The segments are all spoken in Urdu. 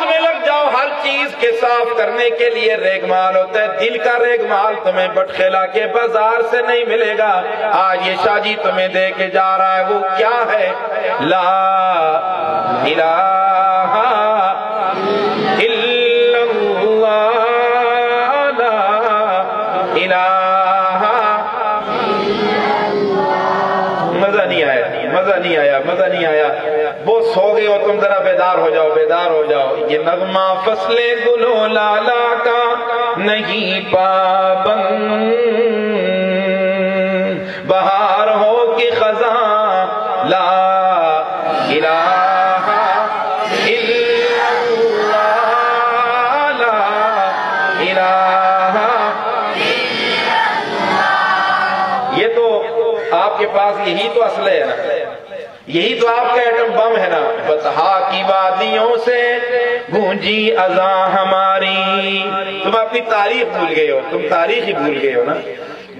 میں لگ جاؤ، ہر چیز کے صاف کرنے کے لیے ریگمال ہوتا ہے، دل کا ریگمال تمہیں بٹخیلا کے بازار سے نہیں ملے گا۔ آج یہ شاہ جی تمہیں دے کے جا رہا ہے، وہ کیا ہے؟ لا الہ الا اللہ، لا الہ۔ مزہ نہیں آیا، مزہ نہیں آیا، مزہ نہیں آیا۔ وہ سو گئے ہو تم، ذرا بیدار ہو جاؤ، بیدار ہو جاؤ۔ یہ نغمہ فصل گل و لالا کا نہیں پابند، بہار ہو کہ خزاں، لا الہ الا اللہ، لا الہ۔ یہ تو آپ کے پاس یہی تو اصل ہے نا، یہی تو آپ کا ایٹم بم ہے نا۔ بطحا کی وادیوں سے گونجی اذاں ہماری، تم اپنی تاریخ بھول گئے ہو، تم تاریخ ہی بھول گئے ہو نا۔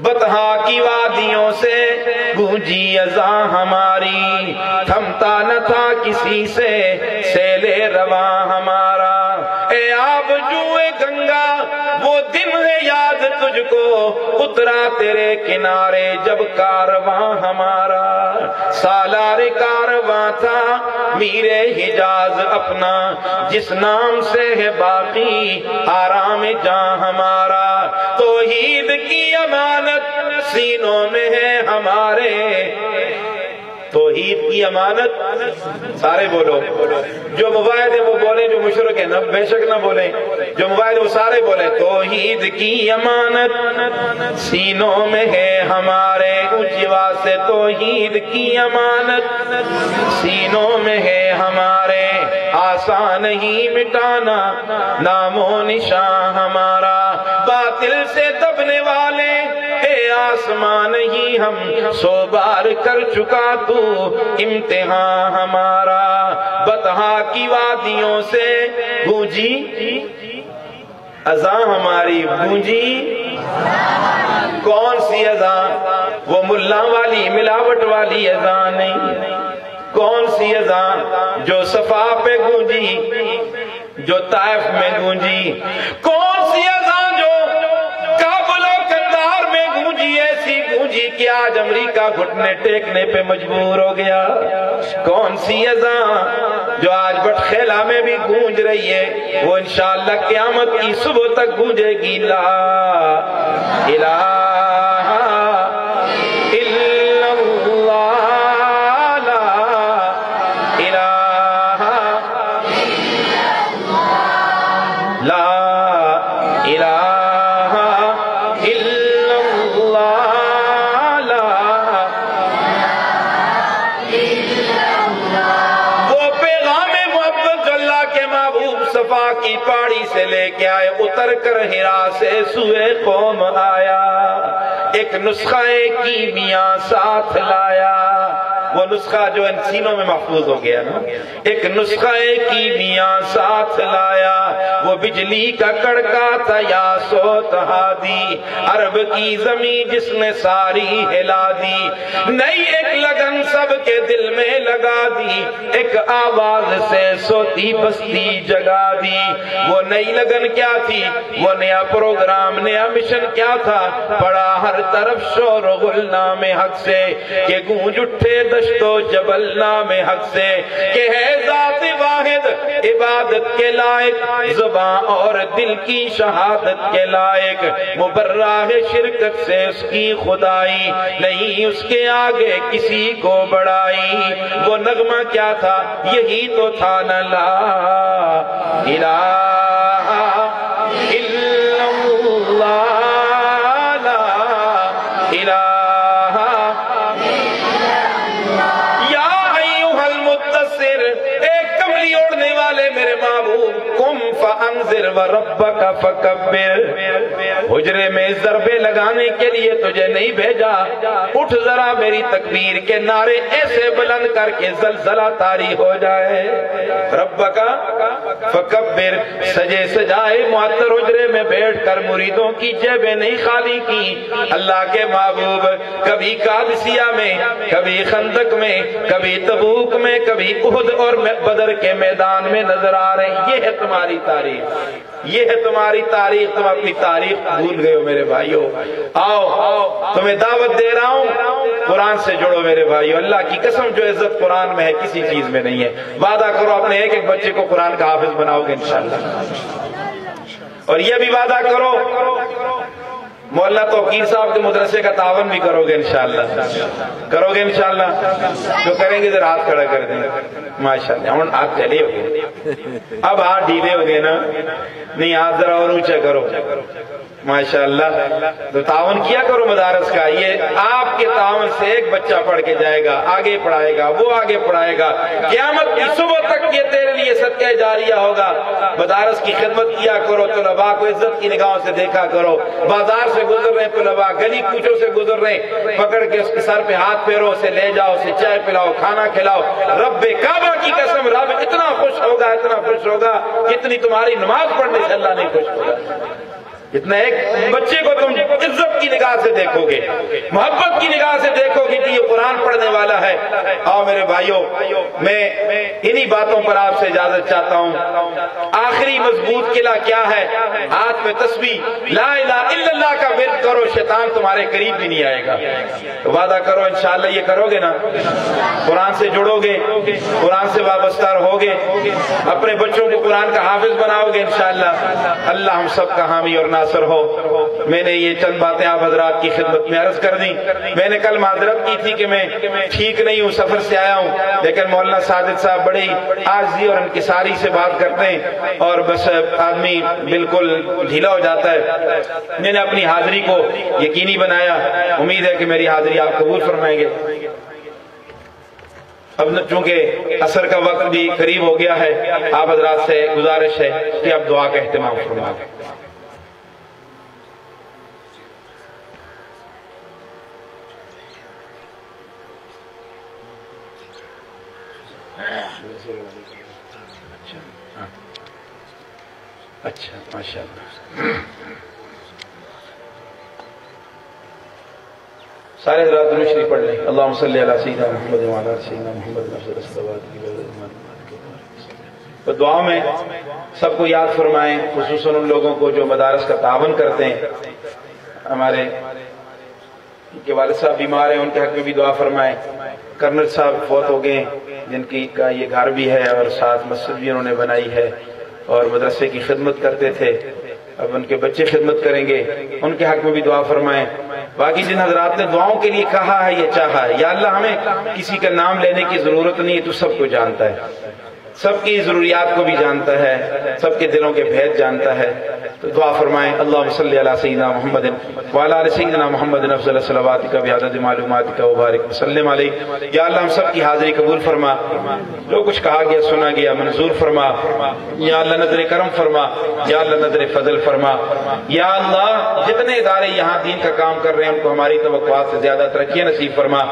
بطحا کی وادیوں سے گونجی اذاں ہماری، تھمتا نہ تھا کسی سے سیل رواں ہمارا۔ اے آب جوئے گنگا وہ دن ہے یاد تجھ کو، اترا تیرے کنارے جب کارواں ہمارا۔ سالار کارواں تھا میر حجاز اپنا، جس نام سے ہے باقی آرام جاں ہمارا۔ توحید کی امانت سینوں میں ہے ہمارے، توحید کی امانت، سارے بولو، جو مباحد ہیں وہ بولیں، جو مشرک ہیں بے شک نہ بولیں، جو مباحد وہ سارے بولیں۔ توحید کی امانت سینوں میں ہے ہمارے، اونچی آواز سے توحید کی امانت سینوں میں ہے ہمارے، آسان نہیں مٹانا نام و نشان ہمارا۔ باطل سے دبنے والے اے آسمان ہی ہم، سو بار کر چکا تو امتحان ہمارا۔ بطحا کی وادیوں سے گونجی اذاں ہماری، گونجی کون سی اذاں؟ وہ ملا والی ملاوٹ والی اذاں نہیں، کون سی اذاں؟ جو صفا پہ گونجی، جو طائف میں گونجی، کون سی اذاں جو کابل و قندار میں گونجی، ایسی گونجی کہ آج امریکہ گھٹنے ٹیکنے پہ مجبور ہو گیا۔ کون سی اذاں جو آج بٹخیلا میں بھی گونج رہی ہے، وہ انشاءاللہ قیامت کی صبح تک گونجے گی۔ لا الہ الا اللہ، لا الہ لا الہ الا اللہ، لا وہ پیغام محبت جو اللہ کے محبوب صفا کی پہاڑی سے لے کے آئے، اتر کر ہرا سے سوئے قوم آیا، ایک نسخہ کیمیاء ساتھ لایا۔ وہ نسخہ جو ان سینوں میں محفوظ ہو گیا نا، ایک نسخہ کیمیاء ساتھ لایا، وہ بجلی کا کڑکا تھا یا صوت ہادی، عرب کی زمین جس نے ساری ہلا دی، نئی ایک لگن سب کے دل میں لگا دی، ایک آواز سے سوتی بستی جگا دی۔ وہ نئی لگن کیا تھی؟ وہ نیا پروگرام، نیا مشن کیا تھا؟ پڑا ہر طرف شور و غل نام حق سے، کہ گونج اٹھے دشت و جبل نام حق سے، کہ ہے ذات واحد عبادت کے لائق، زبان اور دل کی شہادت کے لائق، مبرہ ہے شرکت سے اس کی خدائی، نہیں اس کے آگے کسی کو بڑائی۔ وہ نغمہ کیا تھا؟ یہی تو تھا نا، لا الہ الا اللہ، لا الہ یا ایھا المدثر، ایک کملی اڑنے والے میرے محبوب، قم فانذر وربک فکبر، حجرے میں ضربے لگانے کے لیے تجھے نہیں بھیجا، اٹھ ذرا میری تکبیر کے نعرے ایسے بلند کر کے زلزلہ طاری ہو جائے۔ ربک فکبر مکبر سجے سجائے معطر حجرے میں بیٹھ کر مریدوں کی جیبیں نہیں خالی کی. اللہ کے محبوب کبھی قادسیہ میں، کبھی خندق میں، کبھی تبوک میں، کبھی احد اور بدر کے میدان میں نظر آ رہے ہیں. یہ ہے تمہاری تاریخ، یہ ہے تمہاری تاریخ. تم اپنی تاریخ بھول گئے ہو میرے بھائیو. آؤ تمہیں دعوت دے رہا ہوں، قرآن سے جڑو میرے بھائیو. اللہ کی قسم جو عزت قرآن میں ہے کسی چیز میں نہیں ہے. وعدہ کرو اپنے ایک ایک بچے کو قرآن کا حافظ بناؤ گے انشاءاللہ. اور یہ بھی وعدہ کرو مولانا توقیر صاحب کے مدرسے کا تعاون بھی کرو گے انشاءاللہ. کرو گے انشاءاللہ؟ جو کریں گے ذرا ہاتھ کھڑا کر دیں. ماشاءاللہ. ہم ہاتھ چلے ہو گئے، اب ہاتھ ڈھیلے ہو گئے نا. نہیں ہاتھ ذرا اور اونچا کرو. ماشاءاللہ. تو تعاون کیا کرو مدارس کا. یہ آپ کے تعاون سے ایک بچہ پڑھ کے جائے گا، آگے پڑھائے گا، وہ آگے پڑھائے گا. قیامت کی صبح تک یہ تیرے لیے صدقہ جاریہ ہوگا. مدارس کی خدمت کیا کرو، طلباء کو عزت کی نگاہوں سے دیکھا کرو. بازار سے گزر رہے طلباء، گلی کوچوں سے گزر رہے، پکڑ کے اس کے سر پہ ہاتھ پھیرو، اسے لے جاؤ، اسے چائے پلاؤ، کھانا کھلاؤ. رب کعبہ کی قسم رب اتنا خوش ہوگا، اتنا خوش ہوگا اتنی تمہاری نماز پڑھنے سے اللہ نہیں خوش ہوگا. اتنا ایک بچے کو تم عزت کی نگاہ سے دیکھو گے، محبت کی نگاہ سے دیکھو گے کہ یہ قرآن پڑھنے والا ہے. آؤ میرے بھائیوں، میں انہی باتوں پر آپ سے اجازت چاہتا ہوں. آخری مضبوط قلعہ کیا ہے؟ ہاتھ میں تسبیح لا الہ الا اللہ کا ورد کرو، شیطان تمہارے قریب بھی نہیں آئے گا. وعدہ کرو انشاءاللہ یہ کرو گے نا. قرآن سے جڑو گے، قرآن سے وابستہ رہو گے، اپنے بچوں کو قرآن کا حافظ بناؤ گے انشاءاللہ. اللہ ہم سب کا حامی اور ناصر ہو. میں نے یہ چند باتیں آپ حضرات کی خدمت میں عرض کر دی. میں نے کل معذرت کی تھی کہ میں ٹھیک نہیں ہوں، سفر سے آیا ہوں، لیکن مولانا ساجد صاحب بڑی عاجزی اور انکساری سے بات کرتے ہیں اور بس آدمی بالکل ڈھیلا ہو جاتا ہے. میں نے اپنی حاضری کو یقینی بنایا. امید ہے کہ میری حاضری آپ قبول فرمائیں گے. اب چونکہ عصر کا وقت بھی قریب ہو گیا ہے، آپ حضرات سے گزارش ہے کہ اب دعا کا اہتمام فرمائیں. اچھا ماشاءاللہ. سارے حضرات درود شریف پڑھ لیں. اللہم صلی علی سیدنا محمد وعلی آل سیدنا محمد. دعا میں سب کو یاد فرمائیں، خصوصاً ان لوگوں کو جو مدارس کا تعاون کرتے ہیں. ہمارے ان کے والد صاحب بیمار ہیں، ان کے حق میں بھی دعا فرمائیں. کرنل صاحب فوت ہو گئے، جن کی کا یہ گھر بھی ہے اور ساتھ مسجد بھی انہوں نے بنائی ہے اور مدرسے کی خدمت کرتے تھے. اب ان کے بچے خدمت کریں گے، ان کے حق میں بھی دعا فرمائیں. باقی جن حضرات نے دعاؤں کے لیے کہا ہے یا چاہا ہے، یا اللہ ہمیں کسی کا نام لینے کی ضرورت نہیں ہے، تو سب کو جانتا ہے، سب کی ضروریات کو بھی جانتا ہے، سب کے دلوں کے بھید جانتا ہے. تو دعا فرمائیں. اللہم صلی علی سیدنا محمد وعلی آل سیدنا محمد افضل صلواتک بعدد معلوماتک وبارک وسلم علیہ. یا اللہ ہم سب کی حاضری قبول فرما، جو کچھ کہا گیا سنا گیا منظور فرما. یا اللہ نظر کرم فرما، یا اللہ نظر فضل فرما. یا اللہ جتنے ادارے یہاں دین کا کام کر رہے ہیں ان کو ہماری توقعات سے زیادہ ترقی نصیب فرما.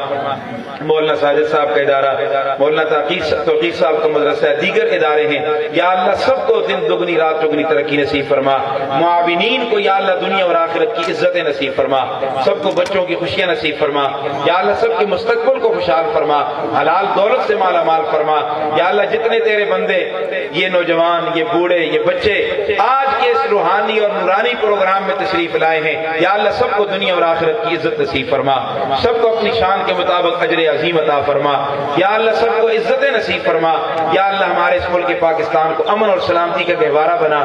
مولانا ساجد صاحب کا ادارہ، مولانا توقیر صاحب کا مدرسہ، دیگر ادارے ہیں، یا اللہ سب کو دن دگنی رات چگنی ترقی نصیب فرما. معاونین کو یا اللہ دنیا اور آخرت کی عزت نصیب فرما. سب کو بچوں کی خوشیاں نصیب فرما. یا اللہ سب کے مستقبل کو خوشحال فرما، حلال دولت سے مالا مال فرما. یا اللہ جتنے تیرے بندے، یہ نوجوان، یہ بوڑھے، یہ بچے آج کے اس روحانی اور نورانی پروگرام میں تشریف لائے ہیں، یا اللہ سب کو دنیا اور آخرت کی عزت نصیب فرما. سب کو اپنی شان کے مطابق اجر عظیم عطا فرما. یا اللہ سب کو عزت نصیب فرما. یا اللہ ہمارے اس ملک پاکستان کو امن اور سلامتی کا گہوارہ بنا.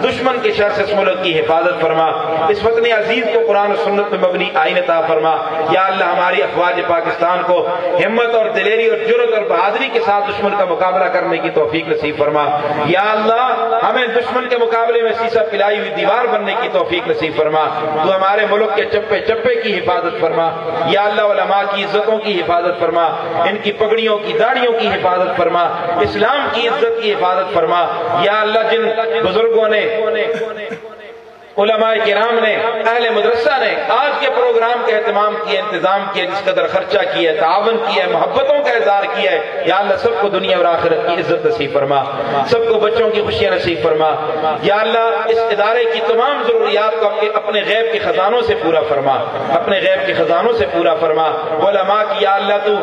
دشمن کے شر سے اس ملک کی حفاظت فرما. اس وطن عزیز کو قرآن و سنت میں مبنی آئین عطا فرما. یا اللہ ہماری افواج پاکستان کو ہمت اور دلیری اور جرأت اور بہادری کے ساتھ دشمن کا مقابلہ کرنے کی توفیق نصیب فرما. یا اللہ ہمیں دشمن کے مقابلے میں سیسا پلائی ہوئی دیوار بننے کی توفیق نصیب فرما. تو ہمارے ملک کے چپے چپے کی حفاظت فرما. یا اللہ علماء کی عزتوں کی حفاظت فرما، ان کی پگڑیوں کی داڑھیوں کی حفاظت فرما، اسلام کی عزت کی حفاظت فرما. یا اللہ جن بزرگوں نے علماء کرام نے، اہل مدرسہ نے آج کے پروگرام کا اہتمام کیا، انتظام کیا، جس قدر خرچہ کیا، تعاون کیا، محبتوں کا اظہار کیا ہے، یا اللہ سب کو دنیا اور آخرت کی عزت نصیب فرما، سب کو بچوں کی خوشیاں نصیب فرما، یا اللہ اس ادارے کی تمام ضروریات کو اپنے غیب کے خزانوں سے پورا فرما، اپنے غیب کے خزانوں سے پورا فرما۔ علماء کی یا اللہ تو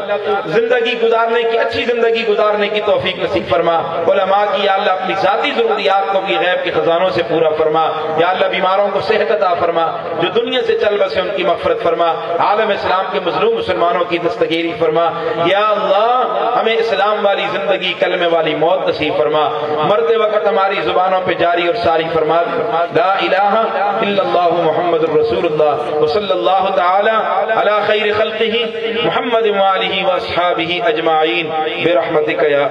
زندگی گزارنے کی، اچھی زندگی گزارنے کی توفیق نصیب فرما۔ علماء کی یا اللہ اپنی ذاتی ضروریات کو بھی غیب کے خزانوں سے پورا فرما، یا اللہ بیماروں کو صحت عطا فرما، جو دنیا سے چل بسے ان کی مغفرت فرما، عالم اسلام کے مظلوم مسلمانوں کی دستگیری فرما، یا اللہ ہمیں اسلام والی زندگی، کلمے والی موت نصیب فرما، مرتے وقت ہماری زبانوں پہ جاری اور ساری فرما، لا الہ الا اللہ محمد الرسول اللہ وصلی اللہ تعالی علی خیر خلقہ محمد وآلہ واصحابہ اجمعین برحمتک یا